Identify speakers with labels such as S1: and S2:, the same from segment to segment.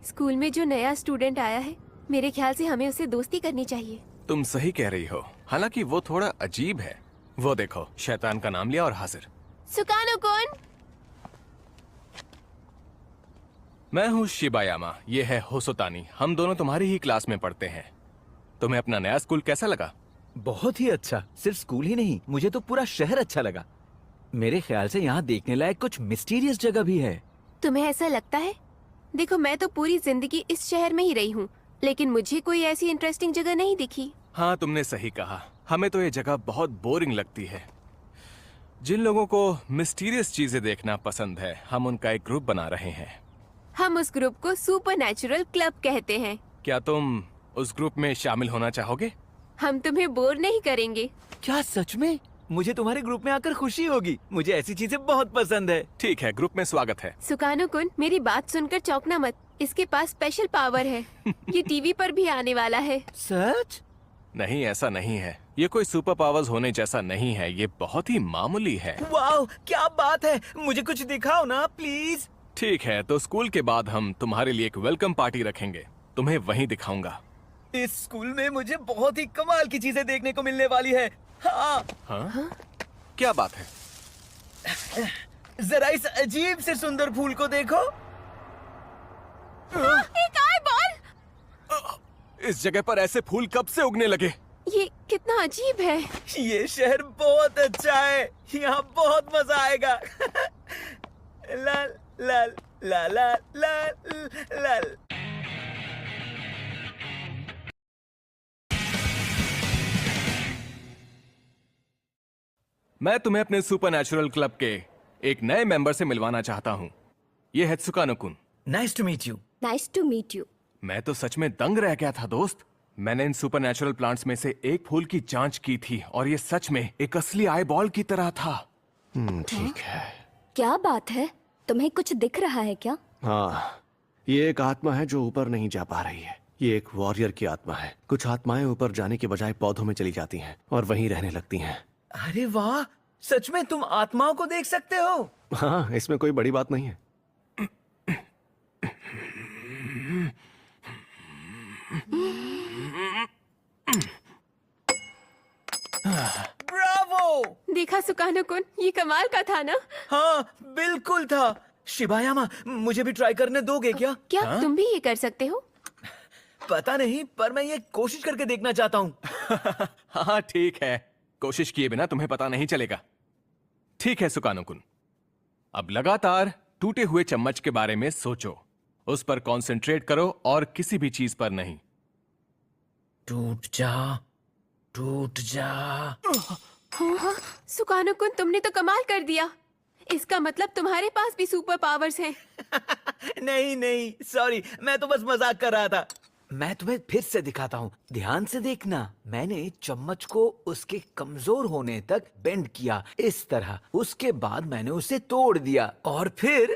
S1: School में जो नया स्टूडेंट आया है, मेरे ख्याल से हमें उससे दोस्ती करनी चाहिए।
S2: तुम सही कह रही हो, हालांकि वो थोड़ा अजीब है। वो देखो, शैतान का नाम लिया और हाजिर।
S1: सुकानो कौन?
S2: मैं हूँ शिबायामा, ये है होसोतानी। हम दोनों तुम्हारी ही क्लास में पढ़ते हैं। तुम्हें अपना नया स्कूल कैसा लगा?
S3: बहुत ही अच्छा। सिर्फ स्कूल ही नहीं, मुझे तो पूरा शहर अच्छा लगा। मेरे ख्याल से यहाँ देखने लायक कुछ मिस्टीरियस जगह भी है।
S1: तुम्हें ऐसा लगता है? देखो, मैं तो पूरी जिंदगी इस शहर में ही रही हूँ, लेकिन मुझे कोई ऐसी इंटरेस्टिंग जगह नहीं दिखी।
S2: हाँ, तुमने सही कहा। हमें तो ये जगह बहुत बोरिंग लगती है। जिन लोगों को मिस्टीरियस चीजें देखना पसंद है, हम उनका एक ग्रुप बना रहे हैं।
S1: हम उस ग्रुप को सुपरनैचुरल क्लब कहते हैं।
S2: क्या तुम उस ग्रुप में शामिल होना चाहोगे?
S1: हम तुम्हें बोर नहीं करेंगे।
S3: क्या सच में? मुझे तुम्हारे ग्रुप में आकर खुशी होगी। मुझे ऐसी चीजें बहुत पसंद है।
S2: ठीक है, ग्रुप में स्वागत है।
S1: सुकानो कुन, मेरी बात सुनकर चौंकना मत। इसके पास स्पेशल पावर है। ये टीवी पर भी आने वाला है।
S3: सच?
S2: नहीं, ऐसा नहीं है। ये कोई सुपर पावर्स होने जैसा नहीं है। ये बहुत ही मामूली है।
S3: वाओ, क्या बात है। मुझे कुछ दिखाओ ना प्लीज।
S2: ठीक है, तो स्कूल के बाद हम तुम्हारे लिए एक वेलकम पार्टी रखेंगे। तुम्हें वहीं दिखाऊंगा।
S3: इस स्कूल में मुझे बहुत ही कमाल की चीजें देखने को मिलने वाली है। हाँ।
S2: हाँ? क्या बात है?
S3: जरा इस अजीब से सुंदर फूल को देखो।
S1: एक आईबॉल!
S2: इस जगह पर ऐसे फूल कब से उगने लगे?
S1: ये कितना अजीब है।
S3: ये शहर बहुत अच्छा है। यहाँ बहुत मजा आएगा। लाल लाल ला ला लाल लाल।
S2: मैं तुम्हें अपने सुपरनैचुरल क्लब के एक नए मेंबर से मिलवाना चाहता हूँ। ये है Tsukano kun.
S3: Nice to meet you.
S1: Nice to meet you.
S2: मैं तो सच में दंग रह गया था दोस्त। मैंने इन सुपरनैचुरल प्लांट्स में से एक फूल की जांच की थी और ये सच में एक असली आई बॉल की तरह था।
S4: ठीक है।
S5: क्या बात है? तुम्हें कुछ दिख रहा है क्या?
S4: हाँ, ये एक आत्मा है जो ऊपर नहीं जा पा रही है। ये एक वॉरियर की आत्मा है। कुछ आत्माएं ऊपर जाने के बजाय पौधों में चली जाती हैं और वहीं रहने लगती हैं।
S3: अरे वाह, सच में तुम आत्माओं को देख सकते हो?
S4: हाँ, इसमें कोई बड़ी बात नहीं है।
S3: ब्रावो!
S1: देखा सुकानो कुन, ये कमाल का था ना?
S3: हाँ, बिल्कुल था। शिबायामा, मुझे भी ट्राई करने दोगे क्या?
S1: क्या तुम भी ये कर सकते हो?
S3: पता नहीं, पर मैं ये कोशिश करके देखना चाहता हूँ।
S2: हाँ ठीक है, कोशिश किए बिना तुम्हें पता नहीं चलेगा। ठीक है सुकानो कुन, अब लगातार टूटे हुए चम्मच के बारे में सोचो। उस पर कंसंट्रेट करो और किसी भी चीज पर नहीं।
S3: टूट जा, टूट जा।
S1: हाँ, सुकानो कुन, तुमने तो कमाल कर दिया। इसका मतलब तुम्हारे पास भी सुपर पावर्स हैं।
S3: नहीं नहीं, सॉरी, मैं तो बस मजाक कर रहा था। मैं तुम्हें फिर से दिखाता हूँ, ध्यान से देखना। मैंने चम्मच को उसके कमजोर होने तक बेंड किया, इस तरह। उसके बाद मैंने उसे तोड़ दिया और फिर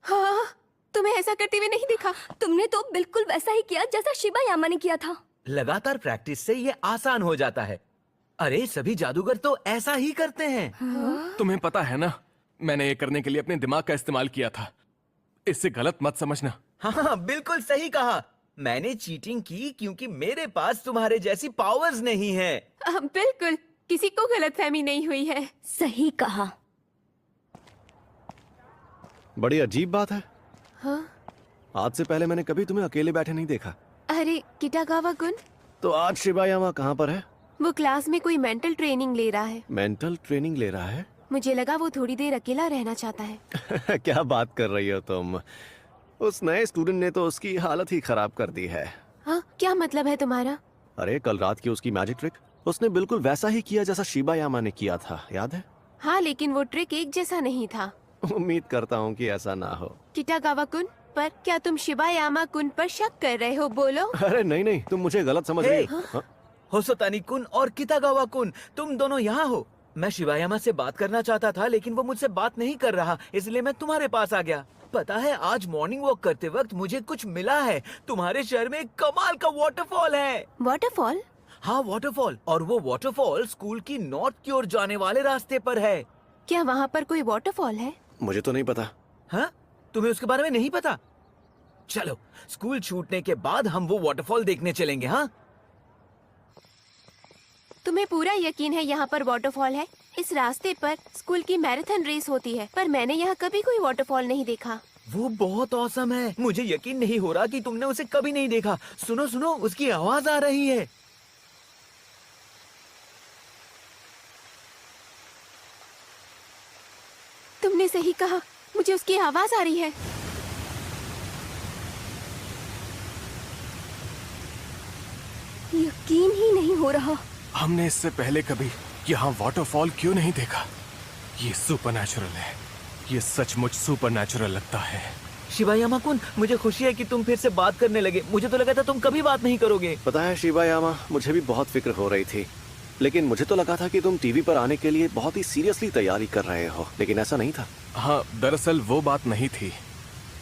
S1: हाँ, तुम्हें ऐसा करते हुए नहीं दिखा।
S5: तुमने तो बिल्कुल वैसा ही किया जैसा शिबायामा ने किया था।
S3: लगातार प्रैक्टिस से ये आसान हो जाता है। अरे सभी जादूगर तो ऐसा ही करते हैं।
S2: तुम्हें पता है ना, मैंने ये करने के लिए अपने दिमाग का इस्तेमाल किया था। इससे गलत मत समझना।
S3: हाँ, बिल्कुल सही कहा। मैंने चीटिंग की क्योंकि मेरे पास तुम्हारे जैसी पावर्स नहीं है।
S1: बिल्कुल, किसी को गलतफहमी नहीं हुई है।
S5: सही कहा।
S4: बड़ी अजीब बात है।
S1: हाँ?
S4: आज से पहले मैंने कभी तुम्हें अकेले बैठे नहीं देखा।
S1: अरे किटागावा कुन,
S4: तो आज शिबायामा कहाँ पर है?
S1: वो क्लास में कोई मेंटल ट्रेनिंग ले रहा है।
S4: मेंटल ट्रेनिंग ले रहा है?
S1: मुझे लगा वो थोड़ी देर अकेला रहना चाहता है।
S4: क्या बात कर रही हो तुम? उस नए स्टूडेंट ने तो उसकी हालत ही खराब कर दी है।
S1: हाँ, क्या मतलब है तुम्हारा?
S4: अरे कल रात की उसकी मैजिक ट्रिक, उसने बिल्कुल वैसा ही किया जैसा शिबायामा ने किया था, याद है?
S1: हाँ, लेकिन वो ट्रिक एक जैसा नहीं था।
S4: उम्मीद करता हूँ कि ऐसा ना हो।
S1: किटागावा कुन, पर क्या तुम शिबायामा कुन पर शक कर रहे हो? बोलो।
S4: अरे नहीं नहीं, तुम मुझे गलत समझ रही हो। हाँ?
S3: होसोतानी कुन और कितागावा कुन, तुम दोनों यहाँ हो। मैं शिबायामा से बात करना चाहता था, लेकिन वो मुझसे बात नहीं कर रहा, इसलिए मैं तुम्हारे पास आ गया। पता है, आज मॉर्निंग वॉक करते वक्त मुझे कुछ मिला है। तुम्हारे शहर में एक कमाल का वाटरफॉल है।
S1: वाटरफॉल?
S3: हाँ, वाटरफॉल। और वो वाटरफॉल स्कूल की नॉर्थ की ओर जाने वाले रास्ते पर है।
S1: क्या वहाँ पर कोई वाटरफॉल है?
S4: मुझे तो नहीं पता।
S3: हाँ? तुम्हें उसके बारे में नहीं पता? चलो, स्कूल छूटने के बाद हम वो वाटरफॉल देखने चलेंगे, हाँ?
S1: तुम्हें पूरा यकीन है यहाँ पर वाटरफॉल है? इस रास्ते पर स्कूल की मैराथन रेस होती है, पर मैंने यहाँ कभी कोई वाटरफॉल नहीं देखा।
S3: वो बहुत औसम है। मुझे यकीन नहीं हो रहा कि तुमने उसे कभी नहीं देखा। सुनो सुनो, उसकी आवाज आ रही है।
S1: तुमने सही कहा, मुझे उसकी आवाज आ रही है।
S5: यकीन ही नहीं हो रहा।
S2: हमने इससे पहले कभी यहाँ वाटरफॉल क्यों नहीं देखा? ये सुपरनैचुरल है। ये सचमुच सुपरनैचुरल लगता है।
S3: शिबायामा-कुन, मुझे खुशी है कि तुम फिर से बात करने लगे। मुझे तो लगा था तुम कभी बात नहीं करोगे।
S4: पता है शिबायामा, मुझे भी बहुत फिक्र हो रही थी, लेकिन मुझे तो लगा था कि तुम टीवी पर आने के लिए बहुत ही सीरियसली तैयारी कर रहे हो, लेकिन ऐसा नहीं था।
S2: हाँ, दरअसल वो बात नहीं थी।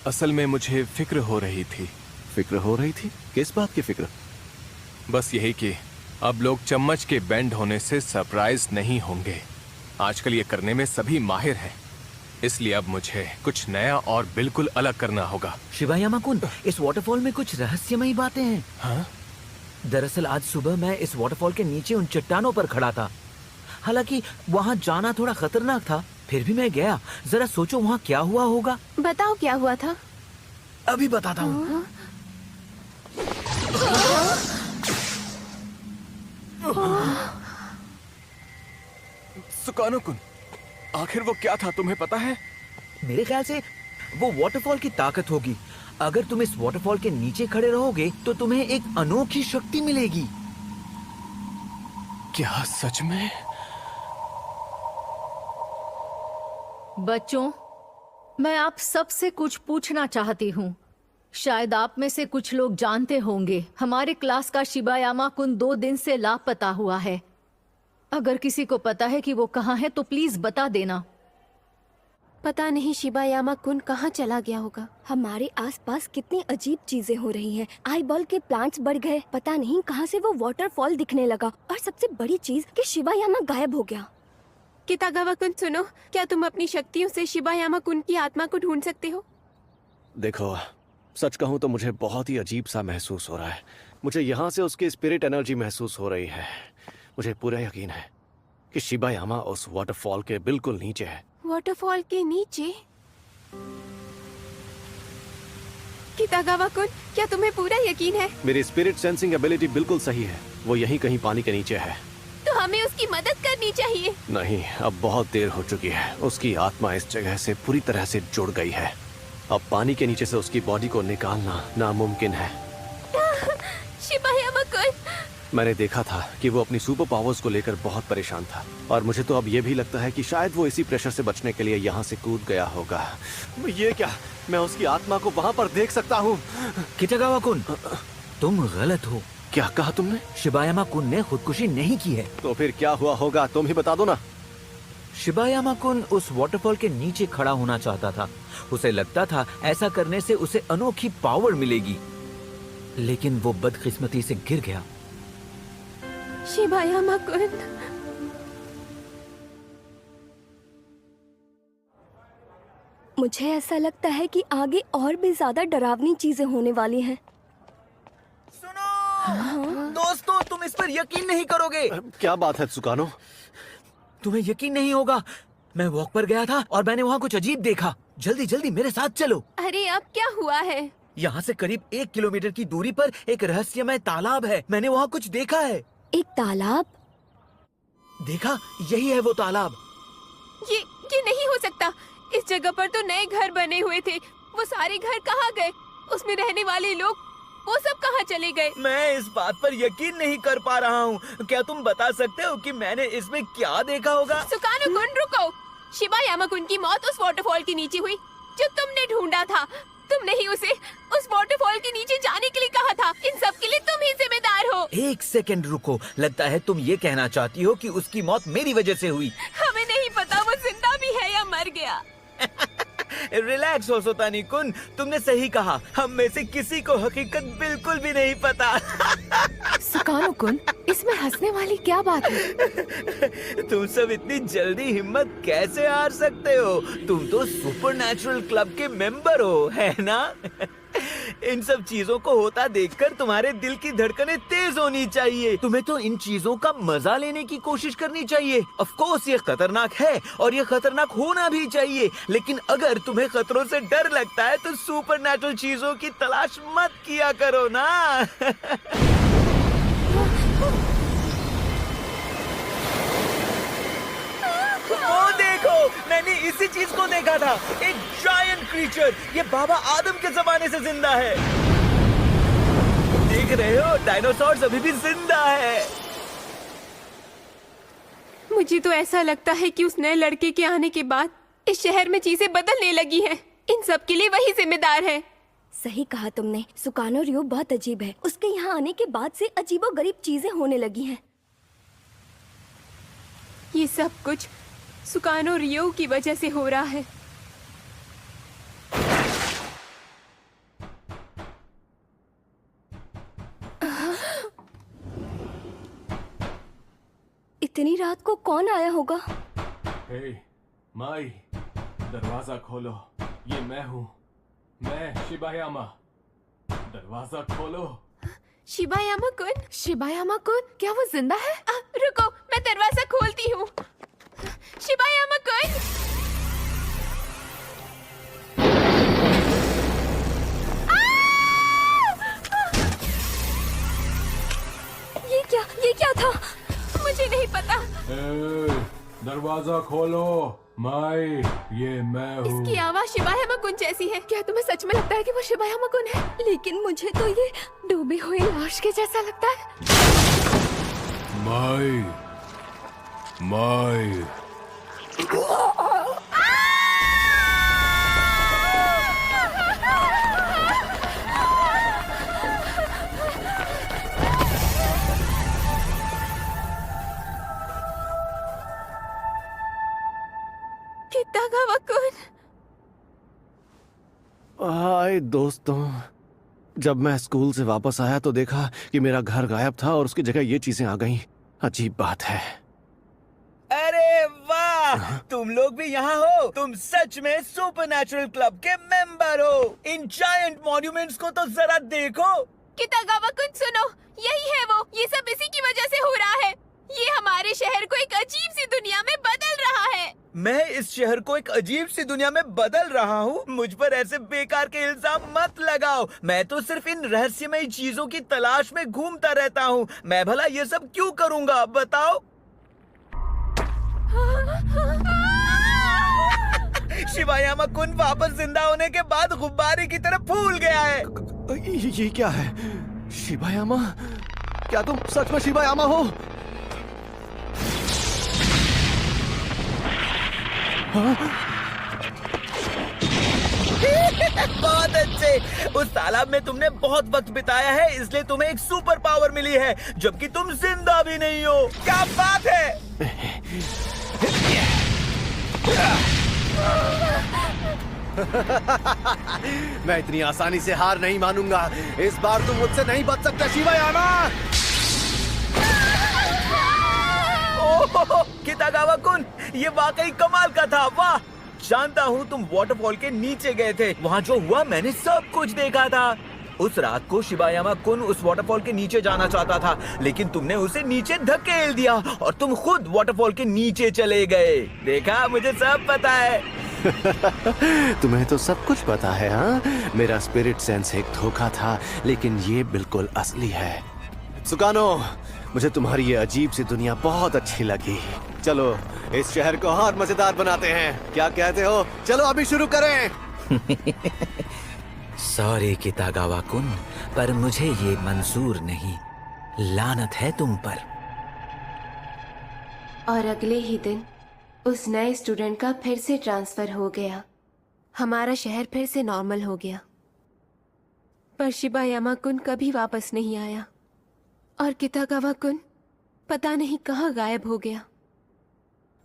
S2: असल में मुझे फिक्र हो रही थी।
S4: फिक्र हो रही थी? किस बात की फिक्र?
S2: बस यही कि अब लोग चम्मच के बेंड होने से सरप्राइज नहीं होंगे। आजकल ये करने में सभी माहिर हैं, इसलिए अब मुझे कुछ नया और बिल्कुल अलग करना होगा।
S3: शिबायामा-कुन, इस वाटरफॉल में कुछ रहस्यमयी बातें हैं।
S2: हाँ?
S3: दरअसल आज सुबह मैं इस वाटरफॉल के नीचे उन चट्टानों पर खड़ा था। हालांकि वहाँ जाना थोड़ा खतरनाक था, फिर भी मैं गया। जरा सोचो वहाँ क्या हुआ होगा।
S1: बताओ क्या हुआ था?
S3: अभी बताता हूँ।
S2: सुकानो-कुन, आखिर वो क्या था, तुम्हें पता है?
S3: मेरे ख्याल से वो वाटरफॉल की ताकत होगी। अगर तुम इस वाटरफॉल के नीचे खड़े रहोगे तो तुम्हें एक अनोखी शक्ति मिलेगी।
S2: क्या सच में?
S6: बच्चों, मैं आप सबसे कुछ पूछना चाहती हूँ। शायद आप में से कुछ लोग जानते होंगे, हमारे क्लास का शिबायामा-कुन 2 दिन से लापता हुआ है। अगर किसी को पता है कि वो कहाँ है तो प्लीज बता देना।
S1: पता नहीं शिबायामा-कुन कहाँ चला गया होगा।
S5: हमारे आसपास कितनी अजीब चीजें हो रही हैं। आई बॉल के प्लांट्स बढ़ गए, पता नहीं कहाँ से वो वाटरफॉल दिखने लगा, और सबसे बड़ी चीज कि शिबायामा गायब हो गया।
S1: कितागावा-कुन सुनो, क्या तुम अपनी शक्तियों से शिबायामा-कुन की आत्मा को ढूंढ सकते हो?
S4: देखो, सच कहूँ तो मुझे बहुत ही अजीब सा महसूस हो रहा है। मुझे यहाँ से उसकी स्पिरिट एनर्जी महसूस हो रही है। मुझे पूरा यकीन है कि शिबायामा उस वाटरफॉल के बिल्कुल नीचे है।
S1: वाटरफॉल के नीचे? कितागावा-कुन, क्या तुम्हें पूरा यकीन है?
S4: मेरी स्पिरिट सेंसिंग एबिलिटी बिल्कुल सही है। वो यहीं कहीं पानी के नीचे है।
S1: तो हमें उसकी मदद करनी चाहिए।
S4: नहीं, अब बहुत देर हो चुकी है। उसकी आत्मा इस जगह से पूरी तरह से जुड़ गई है। अब पानी के नीचे से उसकी बॉडी को निकालना नामुमकिन है।
S1: शिबायामा-कुन,
S4: मैंने देखा था कि वो अपनी सुपर पावर्स को लेकर बहुत परेशान था, और मुझे तो अब ये भी लगता है कि शायद वो इसी प्रेशर से बचने के लिए यहाँ से कूद गया होगा। ये क्या, मैं उसकी आत्मा को वहाँ पर देख सकता हूँ?
S3: कितागावा-कुन, तुम गलत हो।
S4: क्या कहा तुमने?
S3: शिबायामा-कुन ने खुदकुशी नहीं की है।
S4: तो फिर क्या हुआ होगा, तुम ही बता दो ना।
S3: शिबायामा-कुन उस वाटरफॉल के नीचे खड़ा होना चाहता था। उसे लगता था ऐसा करने से उसे अनोखी पावर मिलेगी, लेकिन वो बदकिस्मती से गिर गया।
S1: शिबायामा-कुन,
S5: मुझे ऐसा लगता है कि आगे और भी ज्यादा डरावनी चीजें होने वाली हैं।
S3: सुनो दोस्तों, तुम इस पर यकीन नहीं करोगे।
S4: क्या बात है सुकानो?
S3: तुम्हें यकीन नहीं होगा। मैं वॉक पर गया था और मैंने वहाँ कुछ अजीब देखा। जल्दी जल्दी मेरे साथ चलो।
S1: अरे अब क्या हुआ है?
S3: यहाँ से करीब 1 किलोमीटर की दूरी पर एक रहस्यमय तालाब है। मैंने वहाँ कुछ देखा है।
S5: एक तालाब?
S3: देखा, यही है वो तालाब।
S1: ये नहीं हो सकता। इस जगह पर तो नए घर बने हुए थे। वो सारे घर कहाँ गए? उसमें रहने वाले लोग, वो सब कहाँ चले गए?
S3: मैं इस बात पर यकीन नहीं कर पा रहा हूँ। क्या तुम बता सकते हो कि मैंने इसमें क्या देखा होगा?
S1: सुकानो-कुन, रुको। शिबायामा-कुन की मौत उस वाटरफॉल के नीचे हुई जो तुमने ढूंढा था। तुमने ही उसे उस वाटरफॉल के नीचे जाने के लिए कहा था। इन सब के लिए तुम ही जिम्मेदार हो।
S3: 1 सेकंड रुको। लगता है तुम ये कहना चाहती हो कि उसकी मौत मेरी वजह से हुई।
S1: हमें नहीं पता वो जिंदा भी है या मर गया।
S3: रिलैक्स हो सोतानी कुन, तुमने सही कहा, हम में से किसी को हकीकत बिल्कुल भी नहीं पता।
S1: सुकानो कुन, इसमें हंसने वाली क्या बात है?
S3: तुम सब इतनी जल्दी हिम्मत कैसे हार सकते हो? तुम तो सुपरनैचुरल क्लब के मेंबर हो, है ना? इन सब चीजों को होता देखकर तुम्हारे दिल की धड़कनें तेज होनी चाहिए। तुम्हें तो इन चीजों का मजा लेने की कोशिश करनी चाहिए। ऑफ कोर्स ये खतरनाक है और ये खतरनाक होना भी चाहिए, लेकिन अगर तुम्हें खतरों से डर लगता है तो सुपरनैचुरल चीजों की तलाश मत किया करो ना। वो देखो, मैंने इसी चीज को देखा था, एक जायंट क्रीचर। ये बाबा आदम के जमाने से जिंदा है। देख रहे हो, डायनासोर अभी भी जिंदा है।
S1: मुझे तो ऐसा लगता है कि उस नए लड़के के आने के बाद इस शहर में चीजें बदलने लगी हैं। इन सब के लिए वही जिम्मेदार है।
S5: सही कहा तुमने, सुकानो रियो बहुत अजीब है। उसके यहाँ आने के बाद से अजीबोगरीब चीजें होने लगी हैं।
S1: ये सब कुछ सुकानो रियो की वजह से हो रहा है।
S5: इतनी रात को कौन आया होगा?
S2: हे माई, दरवाजा खोलो, ये मैं हूँ, मैं शिबायामा। दरवाजा खोलो।
S1: शिबायामा कुन?
S7: शिबायामा कुन, क्या वो जिंदा है?
S1: रुको, मैं दरवाजा खोलती हूँ। शिबायामा कुन?
S5: ये क्या था?
S1: मुझे नहीं पता।
S2: दरवाजा खोलो माई, ये मैं हूँ।
S1: इसकी आवाज शिबायामा कुन जैसी है।
S7: क्या तुम्हें सच में लगता है कि वो शिबायामा कुन है?
S5: लेकिन मुझे तो ये
S7: डूबी हुई लाश के जैसा लगता है।
S2: माई, माई।
S1: कितागावा कुन।
S4: हाय दोस्तों, जब मैं स्कूल से वापस आया तो देखा कि मेरा घर गायब था और उसकी जगह ये चीजें आ गईं। अजीब बात है।
S3: अरे वाह, तुम लोग भी यहाँ हो। तुम सच में सुपरनैचुरल क्लब के मेंबर हो। इन जायंट मॉन्यूमेंट्स को तो जरा देखो।
S1: कितागावा कुन सुनो, यही है वो। ये सब इसी की वजह से हो रहा है। ये हमारे शहर को एक अजीब सी दुनिया में बदल रहा है।
S3: मैं इस शहर को एक अजीब सी दुनिया में बदल रहा हूँ? मुझ पर ऐसे बेकार के इल्जाम मत लगाओ। मैं तो सिर्फ इन रहस्यमयी चीजों की तलाश में घूमता रहता हूँ। मैं भला ये सब क्यों करूँगा, बताओ? शिबायामा कुन वापस जिंदा होने के बाद गुब्बारे की तरह फूल गया है।
S4: ये क्या है? शिबायामा? क्या तुम सच में शिबायामा हो?
S3: बहुत अच्छे। उस तालाब में तुमने बहुत वक्त बिताया है, इसलिए तुम्हें एक सुपर पावर मिली है, जबकि तुम जिंदा भी नहीं हो। क्या बात है?
S4: मैं इतनी आसानी से हार नहीं मानूंगा। इस बार तुम मुझसे नहीं बच सकते शिबायामा।
S3: ओह, कितागावा कुन, ये वाकई कमाल का था। वाह, जानता हूँ तुम वाटरफॉल के नीचे गए थे। वहाँ जो हुआ मैंने सब कुछ देखा था। उस रात को शिबायामा कुन उस वाटरफॉल के नीचे जाना चाहता था, लेकिन तुमने उसे नीचे धकेल दिया और तुम खुद वाटरफॉल के नीचे चले गए। देखा, मुझे सब पता है।
S4: तुम्हें तो सब कुछ पता है, हाँ? मेरा स्पिरिट सेंस एक धोखा था, लेकिन ये बिल्कुल असली है। सुकानो, मुझे तुम्हारी ये अजीब सी दुनिया बहुत अच्छी लगी। चलो इस शहर को और मजेदार बनाते हैं। क्या कहते हो? चलो अभी शुरू करें।
S3: सॉरी कितागावा कुन, पर मुझे ये मंजूर नहीं। लानत है तुम पर।
S8: और अगले ही दिन उस नए स्टूडेंट का फिर से ट्रांसफर हो गया। हमारा शहर फिर से नॉर्मल हो गया।
S1: पर शिबायामा कुन कभी वापस नहीं आया और कितागावा कुन पता नहीं कहाँ गायब हो गया।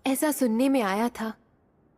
S1: ऐसा सुनने में आया था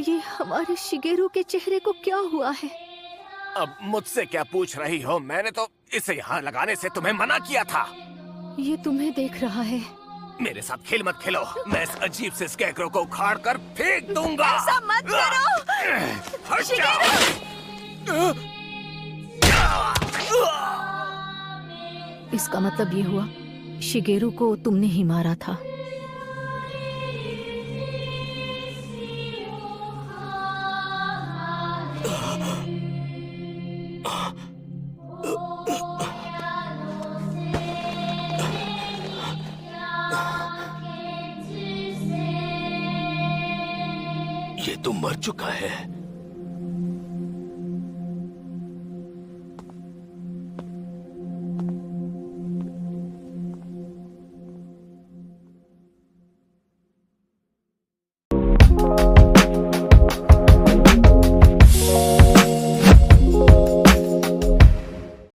S6: ये हमारे शिगेरू के चेहरे को क्या हुआ है?
S2: अब मुझसे क्या पूछ रही हो? मैंने तो इसे यहाँ लगाने से तुम्हें मना किया था।
S6: ये तुम्हें देख रहा है।
S2: मेरे साथ खेल मत खेलो, मैं इस अजीब से स्कैरेक्रो को उखाड़ कर फेंक दूंगा।
S1: ऐसा मत करो।
S2: हट जाओ।
S6: इसका मतलब ये हुआ शिगेरू को तुमने ही मारा था।
S9: ये तो मर चुका है।